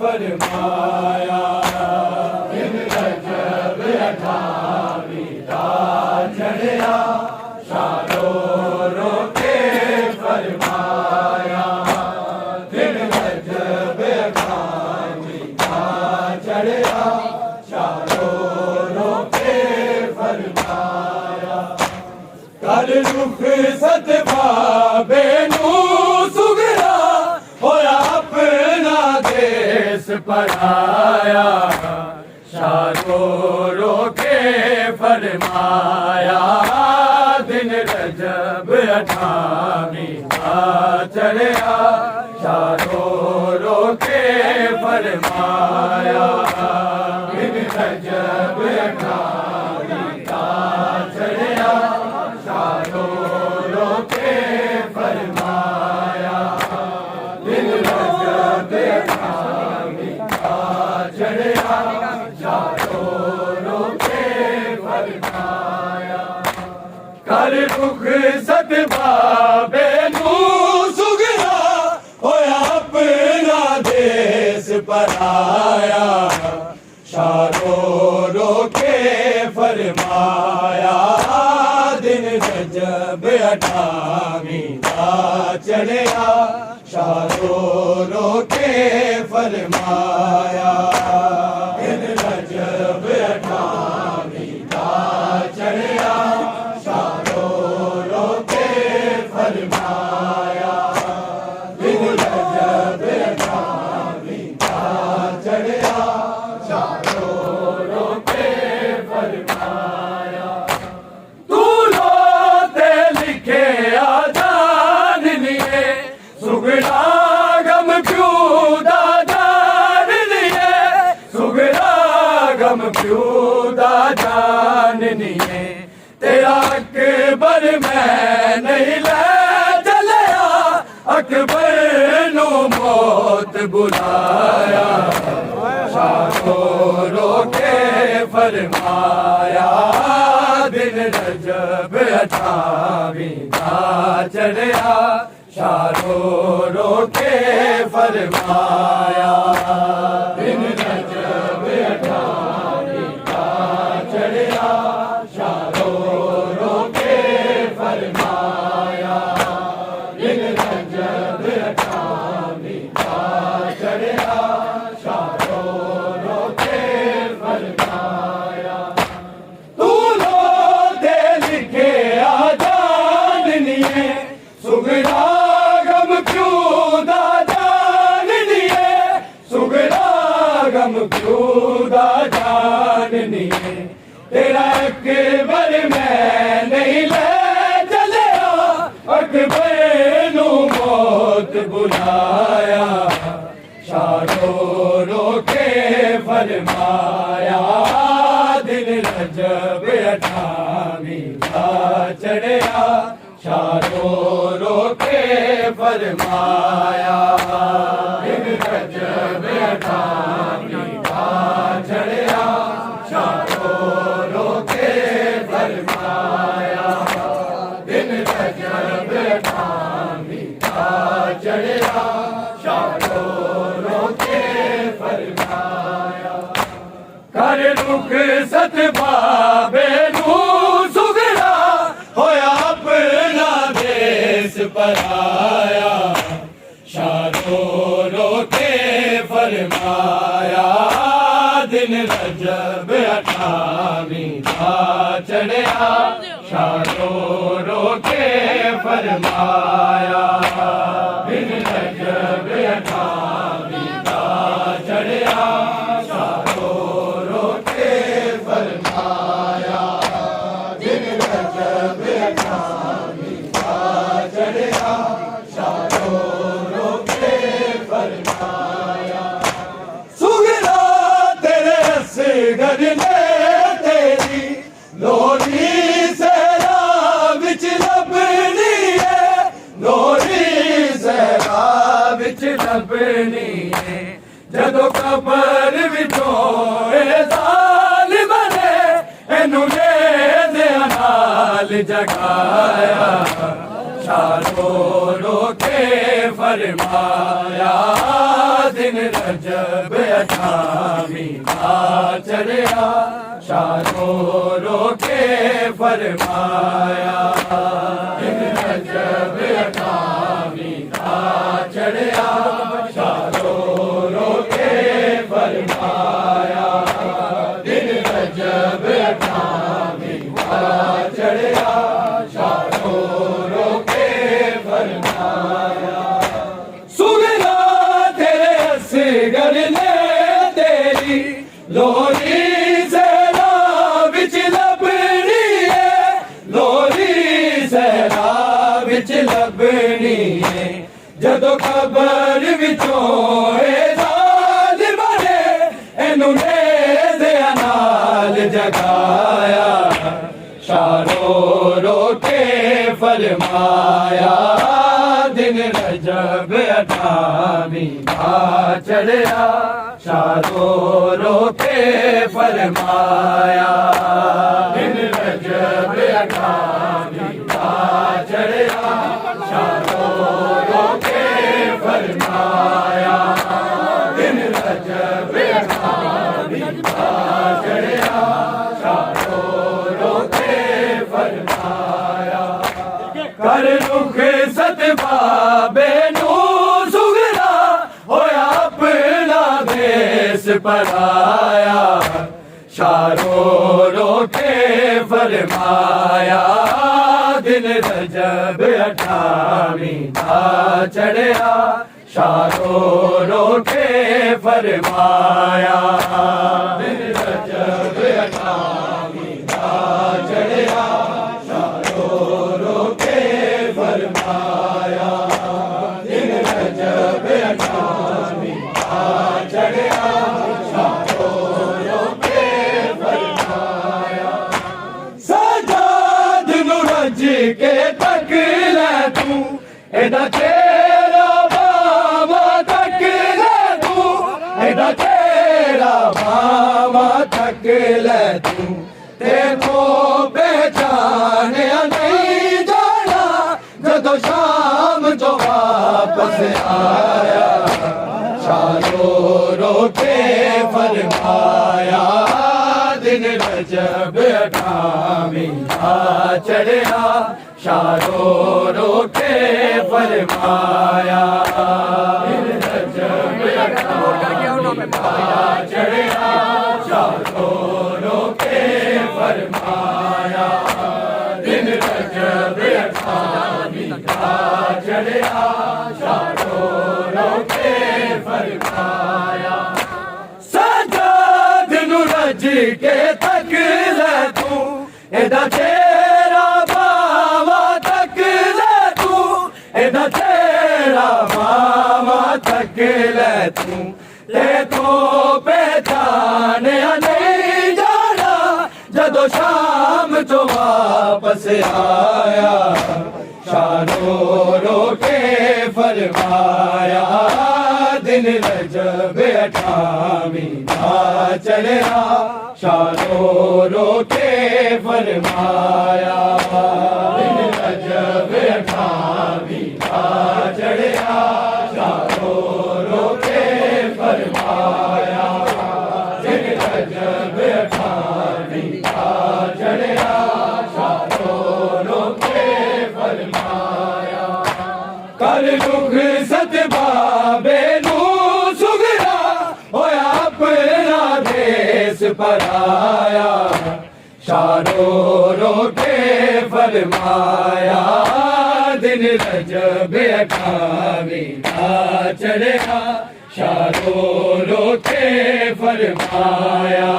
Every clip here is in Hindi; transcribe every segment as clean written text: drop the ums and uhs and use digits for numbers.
फरमाया दिन रजब 28 दा चढ़िया शारो रो के फरमाया दिन रजब 28 दा चढ़िया शारो रो के फरमाया कर रुख सतबाबे नू सुगरा होया अपना देश पराया शारो रो के फरमाया दिन रजब 28 दा चढ़िया शारो रो के फरमाया दिन रजब 28 दा चढ़िया शारो रो के फरमाया दिन रजब 28 दा चढ़िया शारो रो के फरमाया कर रुख सतबाबे नू सुगरा होया अपना देश पराया शारो रो के फरमाया दिन रजब 28 दा चढ़िया शारो रो के फरमाया दिन रजब 28 दा चढ़िया शारो रो के फरमाया दिन रजब 28 दा चढ़िया शारो रो के फरमाया तू लो ते लिखे आजान लिए सुगड़ा गम प्यूदा जान लिए सुगड़ा गम प्यूदा जान लिए तेरा अकबर मैं नहीं ले चलिया अकबर नू मौत बुलाया शारो रो के फरमाया दिन रजब 28 दा चढ़िया शारो रो के फरमाया दिन रजब 28 दा चढ़िया शारो रो के फरमाया दिन रजब 28 दा चढ़िया शारो रो के फरमाया तू लो दे लिखे आजान लिए सुगड़ा गम प्यूदा जान लिए सुगड़ा गम प्यूदा जान लिए तेरा अकबर मैं नहीं ले चलिया अकबर नू मौत बुलाया शारो रो के फरमाया दिन रजब 28 दा चढ़िया शारो रो के फरमाया दिन रजब 28 दा चढ़िया शारो रो के फरमाया दिन रजब 28 दा चढ़िया शारो रो के फरमाया कर रुख सतबाबे नू सुगरा होया अपना देश पराया शारो रो के फरमाया दिन रजब 28 दा चढ़िया शारो रो के फरमाया दिन रजब 28 दा चढ़िया शारो रो के फरमाया दिन रजब 28 दा चढ़िया शारो रो के फरमाया सुगरा तेरे असगर ने तेरी लोरी सहरा विच लभनी है लोरी सहरा विच लभनी है जदों कबर विचों ज़ालिम ने एनू नेज़ियां नाल जगाया शारो रो के फरमाया दिन रजब 28 दा चढ़िया शारों रोके फरमाया दिन रजब 28 दा चढ़िया शारों रोके फरमाया दिन रजब 28 दा चढ़िया शारों रोके फरमाया सुगना तेरे असगर ने तेरी लोरी सहरा विच लभनी है लोरी सहरा विच लभनी है जदों खबर विचों ज़ालिम ने इनू नेज़ियां नाल जगाया शारों रोके फरमाया दिन रजब 28 दा चढ़िया शारों रोके फरमाया दिन रजब 28 दा चढ़िया शारों रोके फरमाया दिन रजब 28 दा चढ़िया शारों रोके फरमाया कर रुख सतबाबे नू सुगरा होया अपना देश पराया शारों रोके फरमाया दिन रजब 28 दा चढ़िया शारों रोके फरमाया दिन रजब 28 दा चढ़िया शारों रोके फरमाया दिन रजब 28 दा चढ़िया शारों रोके फरमाया सजाद नू रज के तक ले तू एदा तेरा बाबा तक ले तू एदा तेरा बाबा तक ले तू देखो पहचानिया नहीं जाना जदों शाम जो वापस आया शारों रोके फरमाया दिन रजब 28 दा चढ़िया शारों रोके फरमाया दिन रजब 28 दा चढ़िया शारों रोके फरमाया दिन रजब 28 दा चढ़िया शारों रोके फरमाया सजाद नू रज के तक ले तू एदा तेरा बाबा तक ले तू एदा तेरा बाबा तक ले तू देखो पहचानिया नहीं जाना जदों शाम जो वापस आया शारों रोके फरमाया दिन रजब 28 दा चढ़िया शारों रोके फरमाया दिन रजब 28 दा चढ़िया शारों रोके फरमाया दिन रजब 28 दा चढ़िया शारों रोके फरमाया कर रुख सतबाबे नू सुगरा होया अपना देश पराया शारों रोके फरमाया दिन रजब 28 दा चढ़िया शारों रोके फरमाया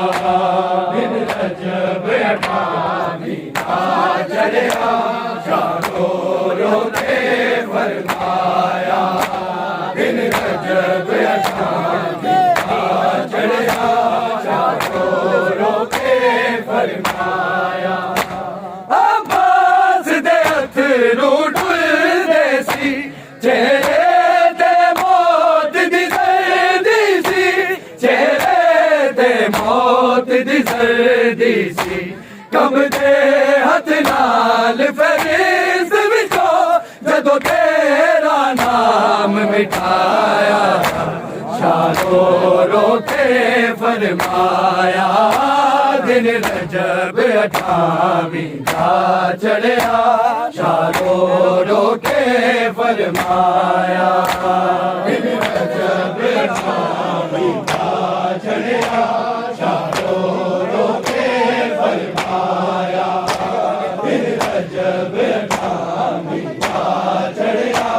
दिन रजब 28 दा चढ़िया शारों रोके फरमाया दिन रजब 28 दा चढ़िया शारों रोके फरमाया अब्बास दे अथरू डुलदे सी चेहरे ते मौत दी सर्दी सी चेहरे ते मौत दी सर्दी सी कंबदे हथ नाल फरिश्त विचों जदों तेरा नाम मिटाया, शारों रो के फरमाया, दिन रजब 28 का चढ़िया, शारों रो के फरमाया, दिन रजब 28 का चढ़िया, शारों रो के फरमाया, दिन रजब 28 का चढ़िया,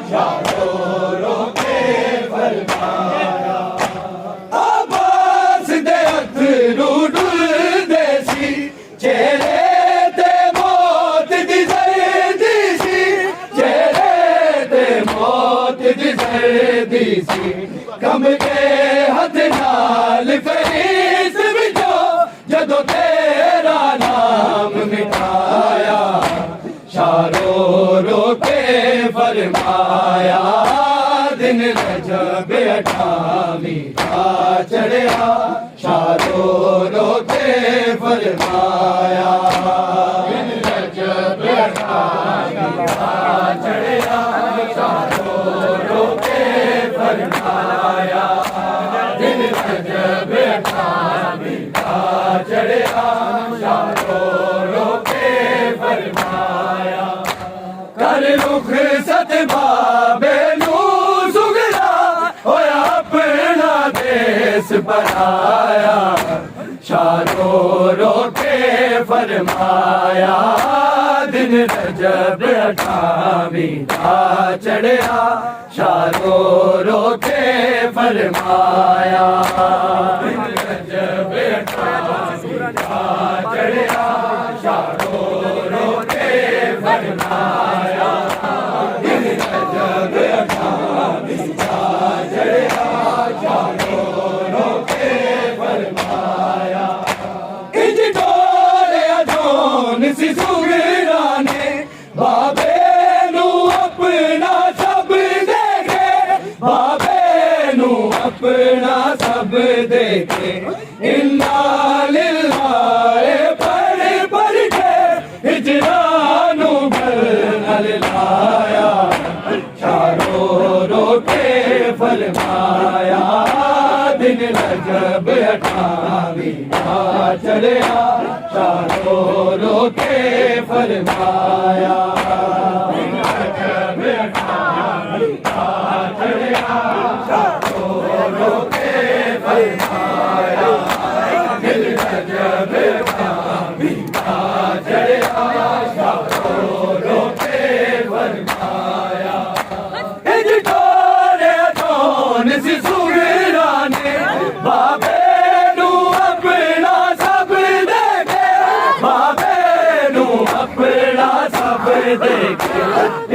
शारों रो के फरमाया, आवाज़ दे अथरू डुलदे सी, चेहरे ते मौत दी जर्दी सी, चेहरे ते मौत दी जर्दी सी, कम के हथ नाल फरीस विचो जदों तेरा नाम मिटाया, शारों रो के फरमाया, दिन रजब 28 का चढ़िया, शारों रो के फरमाया, दिन रजब 28 का चढ़िया, शारों रो के फरमाया, दिन रजब 28 का चढ़िया, शारों रो के फरमाया, कर रुख सतबाबे नू सुगरा होया अपना देश बनाया, शारों रो के फरमाया, दिन रजब 28 का चढ़िया, शारों रो के फरमाया, दिन रजब 28 का चढ़िया, शारों रो के फरमाया, दिन रजब 28 का चढ़िया, शारों रो के फरमाया, इज डोले अजोन सी सुगरा ने बाबे नू अपना सब देखे, बाबे नू अपना सब देखे, इन्ना लिल्लाह पढ़ पढ़ के हिजरानू घर नल लाया, शारों रो के फरमाया, दिन रजब 28 का चढ़िया, शारों रो के फरमाया, दिन रजब 28 का चढ़िया, शारों रो के फरमाया, दिन रजब 28 का चढ़िया, शारों रो के फरमाया, इज डोरे अजोन सी सुगरा ने बाबे नू अपना सब देखे, बाबे नू अपना सब देखे,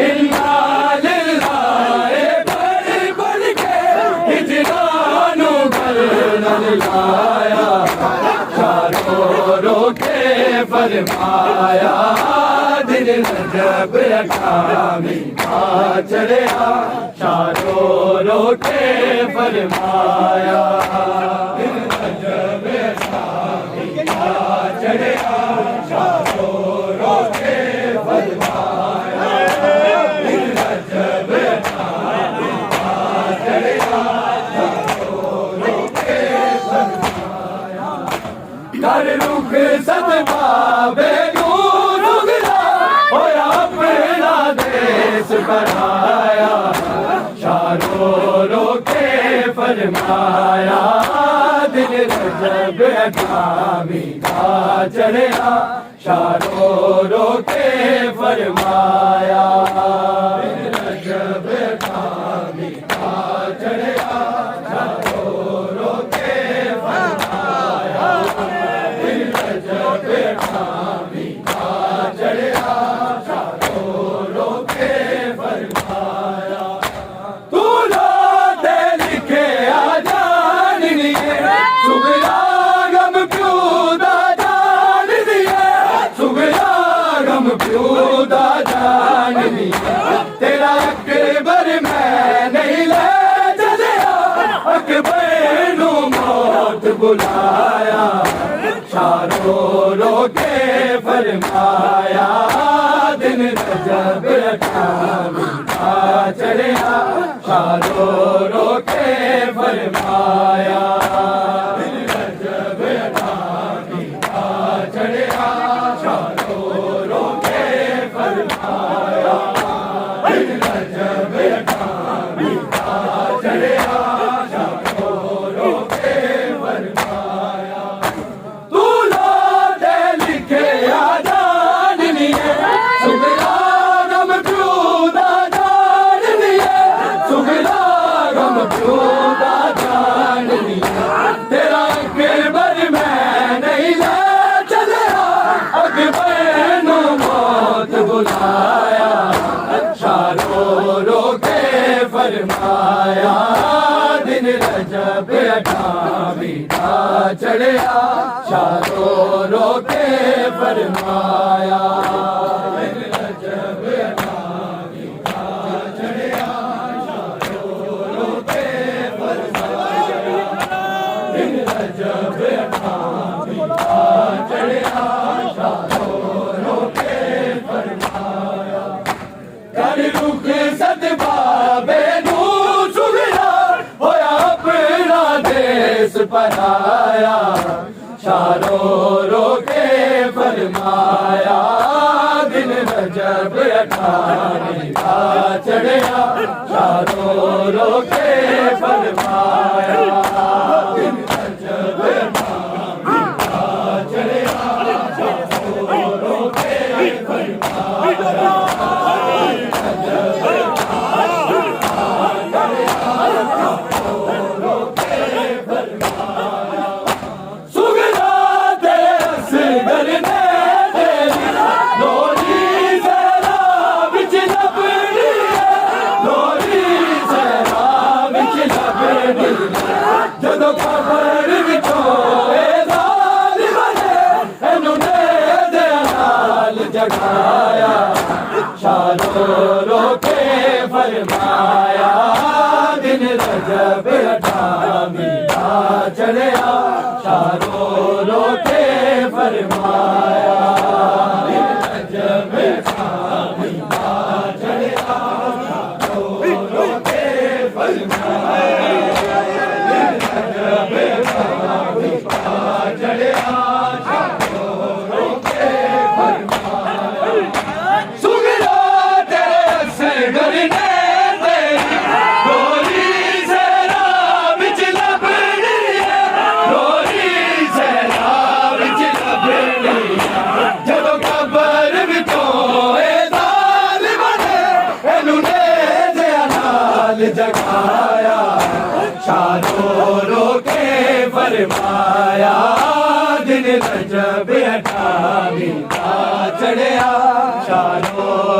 इन्ना लिल्लाह पढ़ पढ़ के हिजरानू घर नल लाया, शारों रो के फरमाया, दिन रजब 28 का चढ़िया, शारों रो के फरमाया, दिन रजब 28 का चढ़िया, शारों रो के फरमाया, दिन रजब 28 का चढ़िया, शारों रो के फरमाया, कर रुख सतबाबे नू सुगरा होया अपना देश बनाया, शारों रो के फरमाया, दिन रजब 28 का चढ़िया, शारों रो के फरमाया, दिन रजब 28 का चढ़िया, शारों रो के फरमाया, दिन रजब 28 का चढ़िया, शारों रो के फरमाया, तू लोटे लिखे आ जान दिए, सुगरा गम प्यूदा जान दिए, सुगरा गम प्यूदा जान दिए, तेरा अकबर मैं नहीं ले चलिया, अकबर नू मौत बुलाया, शारों रो के फरमाया, दिन रजब अठावीं का चढ़िया शारों रोके फरमाया दिन रजब अठावीं का चढ़िया शारों रोके फरमाया दिन रजब अठावीं का चढ़िया शारों रोके फरमाया तू लाते लिखे आजान लिए सुगला गम क्रूदा जान लिए सुगला गम क्रूदा जान लिए तेरा अकबर मैं नहीं ले चलिया अकबर नो मौत बुलाया शारों रोके फरमाया दिन रजब अठावीं का चढ़िया शारों रोके फरमाया दिन रजब अठावीं का चढ़िया शारों रोके फरमाया दिन रजब अठावीं का चढ़िया शारों रोके फरमाया कर रुख सदबाबे नू सुगला होया अपना देश पराया शारों रोके फरमाया दिन रजब अठावीं का चढ़िया शारों रोके फरमाया दिन रजब अठावीं का चढ़िया शारों रोके फरमाया सुगला तेरे असगर ने तेरी लोरी जरा बिच लपड़ी है लोरी जरा बिच लपड़ी है जदों खबर विचोए ज़ालिम ने एनू दे नाल जगाया शारों रोके फरमाया दिन रजब अठावीं का चढ़िया शारों रोके फरमाया दिन रजब अठावीं का चढ़िया शारों रोके फरमाया दिन रजब अठावीं का चढ़िया शारों रोके फरमाया सुगला तेरे असगर ने तेरी लोरी जरा बिच लपड़ी है लोरी जरा बिच लपड़ी है जदों खबर विचोए ज़ालिम ने एनू दे नाल जगाया शारों रोके फरमाया दिन रजब अठावीं का चढ़िया शारों